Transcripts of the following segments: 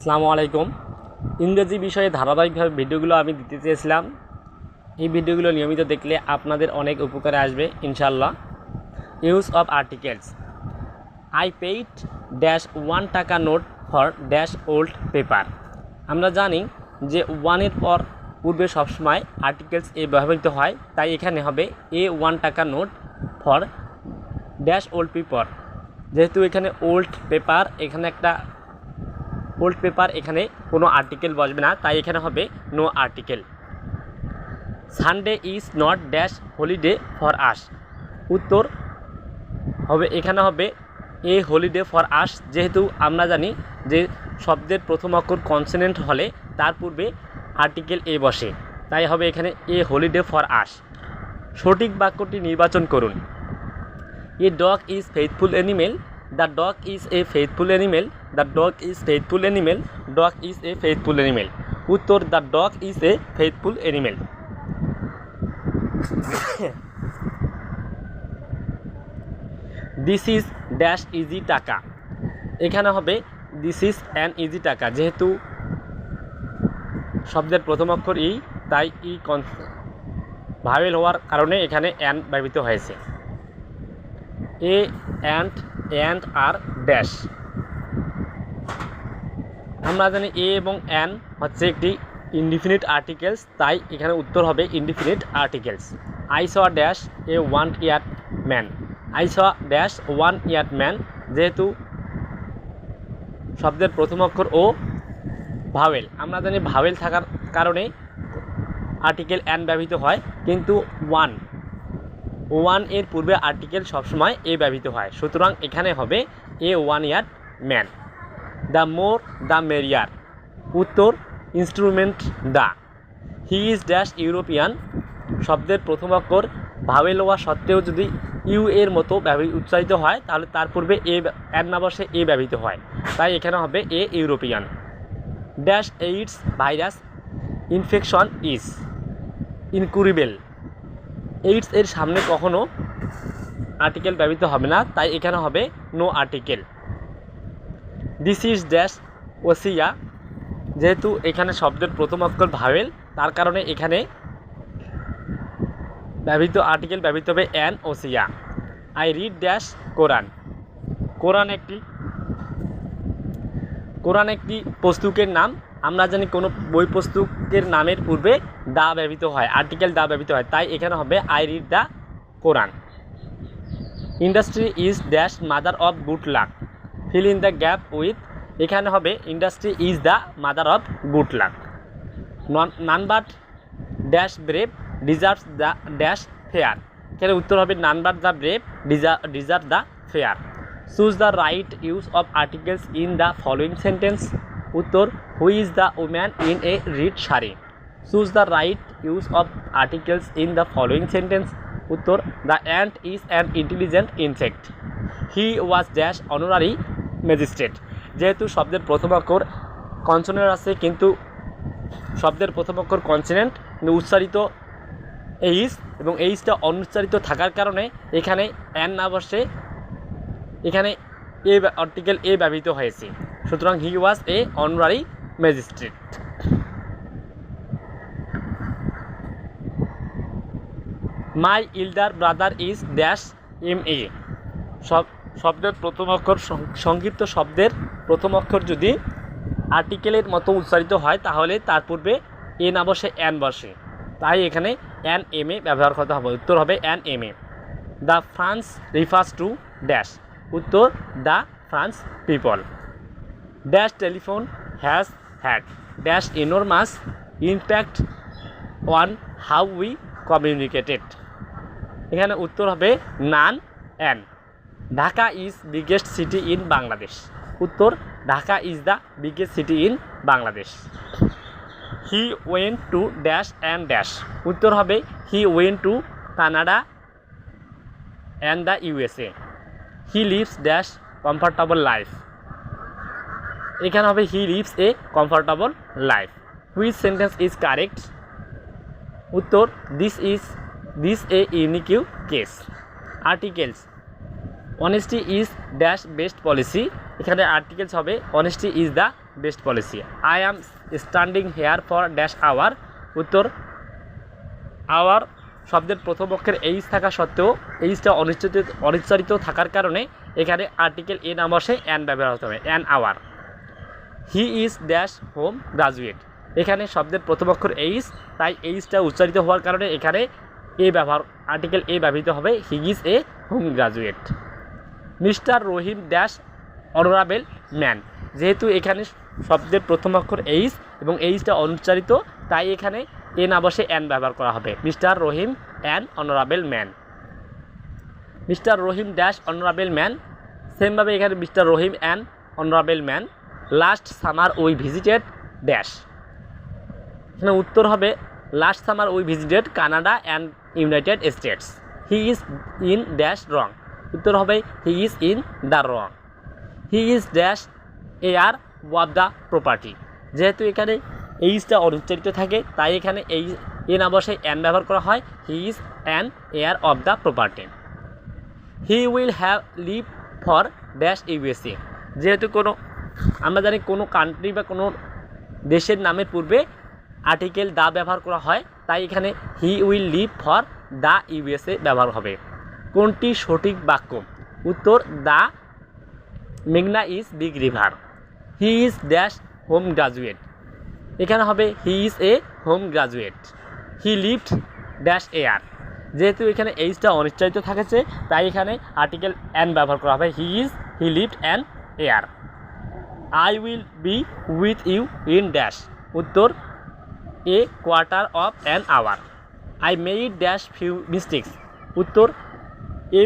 আসসালামু আলাইকুম। ইংরেজি বিষয়ে ধারাবাহিকভাবে ভিডিওগুলো আমি দিতে চেয়েছিলাম। এই ভিডিওগুলো নিয়মিত দেখলে আপনাদের অনেক উপকারে আসবে ইনশাল্লাহ। Use of articles. I paid dash 1 টাকা note for dash old paper. আমরা জানি যে ওয়ানের পর পূর্বে সবসময় আর্টিকেলস এ ব্যবহৃত হয়, তাই এখানে হবে এ 1 টাকা note for dash old paper. যেহেতু এখানে ওল্ড পেপার, এখানে একটা ওল্ড পেপার, এখানে কোনো আর্টিকেল বসবে না, তাই এখানে হবে no article. Sunday is not dash holiday for us. উত্তর হবে এখানে হবে এ হলিডে ফর আস। যেহেতু আমরা জানি যে শব্দের প্রথম অক্ষর কনসোনেন্ট হলে তার পূর্বে আর্টিকেল এ বসে, তাই হবে এখানে এ হলিডে ফর আস। সঠিক বাক্যটি নির্বাচন করুন। A dog is faithful animal. The dog is a faithful animal. The dog is faithful animal. Dog is a faithful animal. উত্তর the dog is a faithful animal. This is dash easy টাকা। এখানে হবে this is an easy টাকা। যেহেতু শব্দের প্রথম অক্ষর ই, তাই ই ভাওয়েল হওয়ার কারণে এখানে অ্যান ব্যবহৃত হয়েছে। এ অ্যান্ড আর ড্যাশ। আমরা জানি এ এবং অ্যান হচ্ছে একটি ইনডিফিনিট আর্টিকেলস, তাই এখানে উত্তর হবে indefinite articles. I saw dash a 1 year man. I saw dash 1 year man. যেহেতু শব্দের প্রথম অক্ষর ও ভাওয়েল, আমরা জানি ভাওয়েল থাকার কারণে আর্টিকেল অ্যান ব্যবহৃত হয়, কিন্তু ওয়ান এর পূর্বে আর্টিকেল সবসময় এ ব্যবহৃত হয়, সুতরাং এখানে হবে এ 1 ইয়ার man. The more the merrier. উত্তর instrument the. He is dash European. শব্দের প্রথম অক্ষর ভাওয়েল হওয়া সত্ত্বেও যদি ইউ এর মতো উচ্চারিত হয়, তাহলে তার পূর্বে এ অ্যান না বসে এ ব্যবহৃত হয়, তাই এখানে হবে a European. Dash AIDS virus infection is incurable. AIDS এর সামনে কখনো আর্টিকেল ব্যবহৃত হবে না, তাই এখানে হবে no article. This is dash ওসিয়া। যেহেতু এখানে শব্দের প্রথম অক্ষর ভাওয়েল, তার কারণে এখানে ব্যবহৃত আর্টিকেল ব্যবহৃত হবে অ্যান ওসিয়া। আই রিড ড্যাশ কোরআন। কোরআন একটি পুস্তকের নাম। আমরা জানি কোনো বই পুস্তকের নামের পূর্বে দা ব্যবহৃত হয়, আর্টিকেল দা ব্যবহৃত হয়, তাই এখানে হবে I read the Quran. Industry is dash mother of good luck. Fill in the gap with. এখানে হবে industry is the mother of good luck. None but dash brave deserves the dash fair. এখানে উত্তর হবে none but the brave deserve the fair. Choose the right use of articles in the following sentence. উত্তর who is the woman in a red sari. Choose the right use of articles in the following sentence. উত্তর the ant is an intelligent insect. He was dash honorary magistrate. যেহেতু শব্দের প্রথম অক্ষর consonant আছে, কিন্তু শব্দের প্রথম অক্ষর কনসোনেন্ট উচ্চারিত এইচ, এবং এইচটা অনুচ্চারিত থাকার কারণে এখানে অ্যান না বসে এখানে এ আর্টিকেল এ ব্যবহৃত হয়েছে, সুতরাং he was a honorary magistrate. My elder brother is dash M A. শব্দের প্রথম অক্ষর সংক্ষিপ্ত শব্দের প্রথম অক্ষর যদি আর্টিকেলের মতো উচ্চারিত হয়, তাহলে তার পূর্বে এ না বসে অ্যান বসে, তাই এখানে অ্যান এম এ ব্যবহার করতে হবে। উত্তর হবে an M A. The France refers to dash. উত্তর the France people. Dash telephone has had dash enormous impact on how we communicated. এখানে উত্তর হবে none an. Dhaka is biggest city in Bangladesh. উত্তর Dhaka is the biggest city in Bangladesh. He went to dash and dash. উত্তর হবে he went to Canada and the USA. He lives dash comfortable life. এখানে হবে he leaves A comfortable life. Which sentence is correct. উত্তর this a unique case. Articles honesty is dash best policy. এখানে articles হবে honesty is the best policy. I am standing here for dash hour. উত্তর, hour শব্দের প্রথম অক্ষরের H থাকা সত্ত্বেও এইচটা অনিশ্চিত থাকার কারণে এখানে আর্টিকেল এ না বসে অ্যান ব্যবহার হতে হবে, an hour. He is dash home graduate. এখানে শব্দের প্রথম অক্ষর এইচ, তাই এইচটা উচ্চারিত হওয়ার কারণে এখানে আর্টিকেল এ ব্যবহৃত হবে, he is a home graduate. Mister Rahim dash honourable man. যেহেতু এখানে শব্দের প্রথম অক্ষর এইচ এবং এইচটা অনুচ্চারিত, তাই এখানে এ না বসে অ্যান ব্যবহার করা হবে, mister Rahim an honourable man. Mister Rahim dash honourable man. সেমভাবে এখানে mister Rahim an honourable man. Last summer we visited dash. এখানে উত্তর হবে last summer we visited Canada and United States. He is in dash wrong. উত্তর হবে he is in the wrong. He is dash heir of the property. যেহেতু এখানে এইচটা অনুচ্চারিত থাকে, তাই এখানে এ না বসে অ্যান ব্যবহার করা হয়, he is an heir of the property. He will have leave for dash USA. যেহেতু আমরা জানি কোনো কান্ট্রি বা কোনো দেশের নামের পূর্বে আর্টিকেল দা ব্যবহার করা হয়, তাই এখানে he will leave for the USA ব্যবহার হবে। কোনটি সঠিক বাক্য? উত্তর, দ্য মেঘনা is big river. He is dash home graduate. এখানে হবে he is a home graduate. He lived dash heir. যেহেতু এখানে এইচটা অনিশ্চিত থাকেছে, তাই এখানে আর্টিকেল অ্যান ব্যবহার করা হবে, he lived an heir. I will be with you in dash. উত্তর, a quarter of an hour. I made dash few mistakes. উত্তর, এ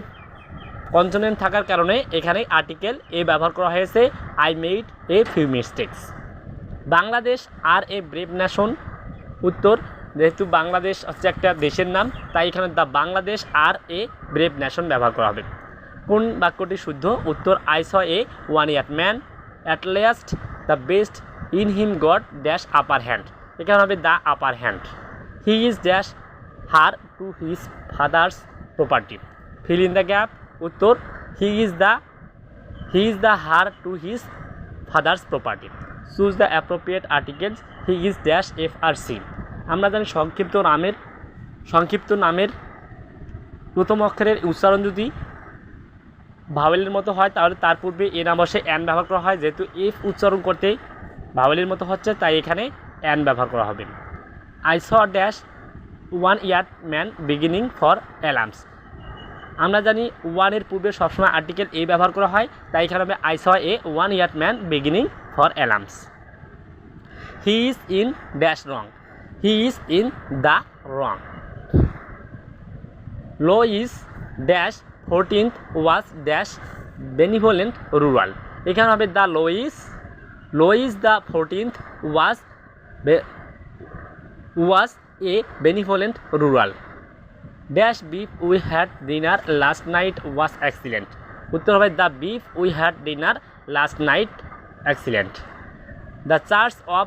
কনসোনেন্ট থাকার কারণে এখানে আর্টিকেল এ ব্যবহার করা হয়েছে, I made a few mistakes. Bangladesh are a brave nation. উত্তর, যেহেতু বাংলাদেশ হচ্ছে একটা দেশের নাম, তাই এখানে the Bangladesh are a brave nation ব্যবহার করা হবে। কোন বাক্যটি শুদ্ধ? উত্তর, I saw a one year man at last the best in him got dash upper hand. এখানে হবে the upper hand. He is dash heir to his father's property. Fill in the gap. উত্তর, হি is the heir to his father's property. Choose the appropriate articles. He is dash F R C. আমরা জানি সংক্ষিপ্ত নামের প্রথম অক্ষরের উচ্চারণ যদি ভাওয়েলের মতো হয়, তাহলে তার পূর্বে এ না বসে অ্যান ব্যবহার করা হয়। যেহেতু এফ উচ্চারণ করতে ভাওয়েলের মতো হচ্ছে, তাই এখানে অ্যান ব্যবহার করা হবে। I saw dash one year man beginning for alarms. আমরা জানি ওয়ানের পূর্বে সবসময় আর্টিকেল এ ব্যবহার করা হয়, তাই এখানে হবে I saw a one year man beginning for alarms. He is in dash wrong. He is in the wrong. Law is dash 14th was dash benevolent ruler. এখানে হবে the law is the 14th was a benevolent ruler. Dash beef we had dinner last night was excellent. উত্তর হবে the beef we had dinner last night excellent. The charge of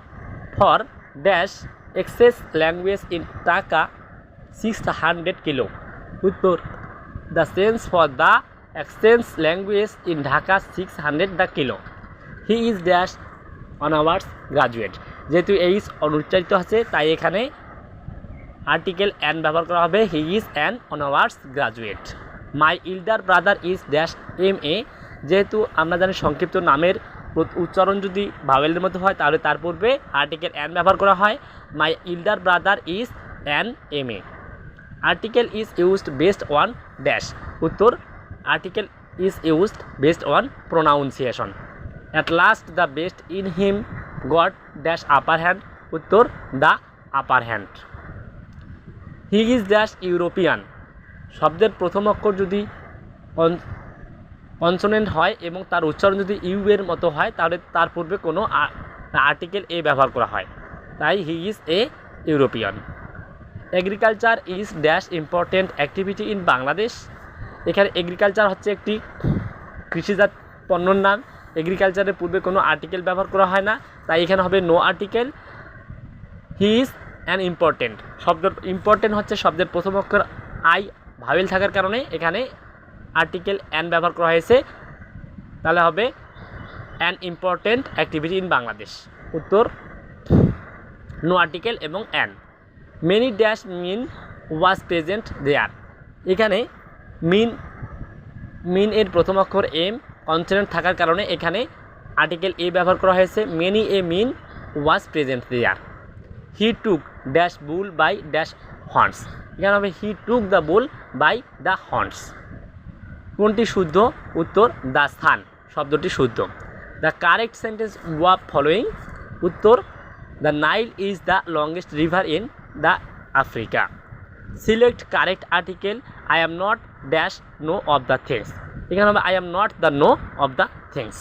for dash excess language in টাকা 600 kilo. উত্তর, the sense for the exchange language in Dhaka 600 the kilo. He is dash honours graduate. যেহেতু H অনুচ্চারিত আছে, তাই এখানে article an ব্যবহার করা হবে, he is an honours graduate. My elder brother is dash M A. যেহেতু আমরা জানি সংক্ষিপ্ত নামের উচ্চারণ যদি ভাওয়েলের মতো হয়, তাহলে তার পূর্বে আর্টিকেল অ্যান ব্যবহার করা হয়, my elder brother is an M A. Article is used based on dash. উত্তর, article is used based on pronunciation. At last the best in him got dash upper hand. উত্তর, the upper hand. He is dash European. শব্দের প্রথম অক্ষর যদি consonant হয় এবং তার উচ্চারণ যদি ইউ এর মতো হয়, তাহলে তার পূর্বে কোনো আর্টিকেল এ ব্যবহার করা হয়, তাই হি is a European. Agriculture is dash important activity in Bangladesh. এখানে এগ্রিকালচার হচ্ছে একটি কৃষিজাত পণ্যর নাম। এগ্রিকালচারের পূর্বে কোনো আর্টিকেল ব্যবহার করা হয় না, তাই এখানে হবে no article. He is an important. Important হচ্ছে শব্দের প্রথম অক্ষর আই ভাওয়েল থাকার কারণে এখানে আর্টিকেল অ্যান ব্যবহার করা হয়েছে, তাহলে হবে an important activity in Bangladesh. উত্তর নো আর্টিকেল এবং an. Many dash man was present there. এখানে মিন এর প্রথম অক্ষর এম কনসোনেন্ট থাকার কারণে এখানে আর্টিকেল এ ব্যবহার করা হয়েছে। Many a man was present there. He took dash bull by dash horns. এখানে হবে he took the bull by the horns. কোনটি শুদ্ধ? উত্তর দ্য স্থান শব্দটি শুদ্ধ। দ্য কারেক্ট সেন্টেন্স ওয়াব ফলোয়িং। উত্তর the Nile is the longest river in the Africa. Select correct article I am not dash know of the things. এখানে হবে I am not the know of the things.